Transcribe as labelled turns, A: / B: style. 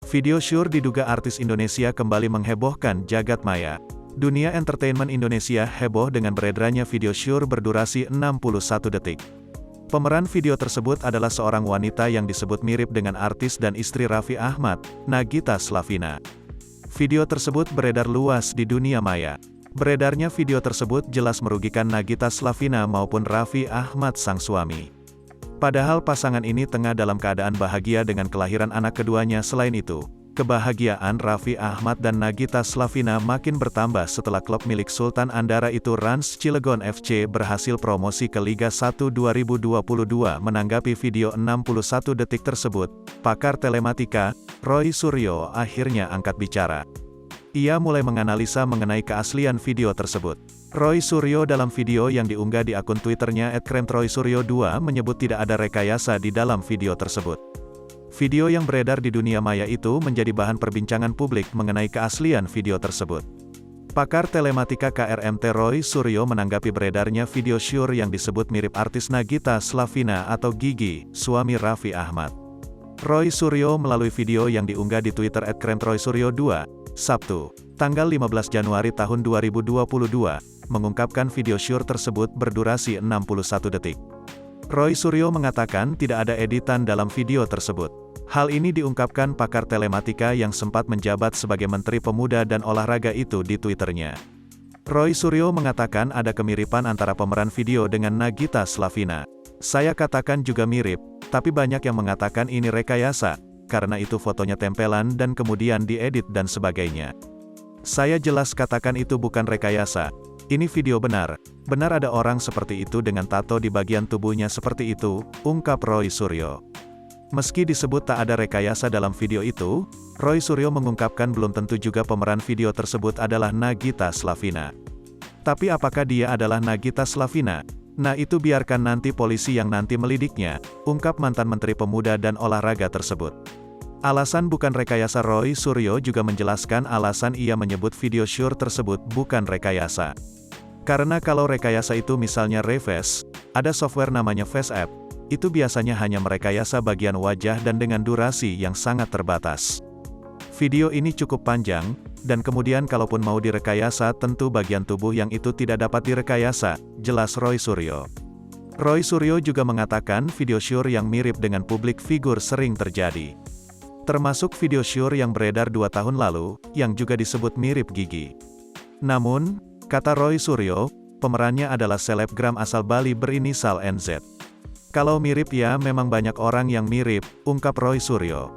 A: Video syur diduga artis Indonesia kembali menghebohkan jagat maya. Dunia entertainment Indonesia heboh dengan beredarnya video syur berdurasi 61 detik. Pemeran video tersebut adalah seorang wanita yang disebut mirip dengan artis dan istri Raffi Ahmad, Nagita Slavina. Video tersebut beredar luas di dunia maya. Beredarnya video tersebut jelas merugikan Nagita Slavina maupun Raffi Ahmad sang suami. Padahal pasangan ini tengah dalam keadaan bahagia dengan kelahiran anak keduanya. Selain itu, kebahagiaan Raffi Ahmad dan Nagita Slavina makin bertambah setelah klub milik Sultan Andara itu Rans Cilegon FC berhasil promosi ke Liga 1 2022. Menanggapi video 61 detik tersebut, pakar telematika, Roy Suryo akhirnya angkat bicara. Ia mulai menganalisa mengenai keaslian video tersebut. Roy Suryo dalam video yang diunggah di akun Twitternya @kremtroysuryo2 menyebut tidak ada rekayasa di dalam video tersebut. Video yang beredar di dunia maya itu menjadi bahan perbincangan publik mengenai keaslian video tersebut. Pakar telematika KRMT Roy Suryo menanggapi beredarnya video syur yang disebut mirip artis Nagita Slavina atau Gigi, suami Raffi Ahmad. Roy Suryo melalui video yang diunggah di Twitter @kremtroysuryo2, Sabtu, tanggal 15 Januari tahun 2022, mengungkapkan video syur tersebut berdurasi 61 detik. Roy Suryo mengatakan tidak ada editan dalam video tersebut. Hal ini diungkapkan pakar telematika yang sempat menjabat sebagai Menteri Pemuda dan Olahraga itu di Twitternya. Roy Suryo mengatakan ada kemiripan antara pemeran video dengan Nagita Slavina. Saya katakan juga mirip, tapi banyak yang mengatakan ini rekayasa, karena itu fotonya tempelan dan kemudian diedit dan sebagainya. Saya jelas katakan itu bukan rekayasa. Ini video benar. Benar ada orang seperti itu dengan tato di bagian tubuhnya seperti itu, ungkap Roy Suryo. Meski disebut tak ada rekayasa dalam video itu, Roy Suryo mengungkapkan belum tentu juga pemeran video tersebut adalah Nagita Slavina. Tapi apakah dia adalah Nagita Slavina? Nah itu biarkan nanti polisi yang nanti melidiknya, ungkap mantan Menteri Pemuda dan Olahraga tersebut. Alasan bukan rekayasa. Roy Suryo juga menjelaskan alasan ia menyebut video syur tersebut bukan rekayasa. Karena kalau rekayasa itu misalnya reface, ada software namanya Face App, itu biasanya hanya merekayasa bagian wajah dan dengan durasi yang sangat terbatas. Video ini cukup panjang, dan kemudian kalaupun mau direkayasa tentu bagian tubuh yang itu tidak dapat direkayasa, jelas Roy Suryo. Roy Suryo juga mengatakan video syur yang mirip dengan publik figur sering terjadi. Termasuk video syur yang beredar 2 tahun lalu, yang juga disebut mirip Gigi. Namun, kata Roy Suryo, pemerannya adalah selebgram asal Bali berinisial NZ. Kalau mirip ya memang banyak orang yang mirip, ungkap Roy Suryo.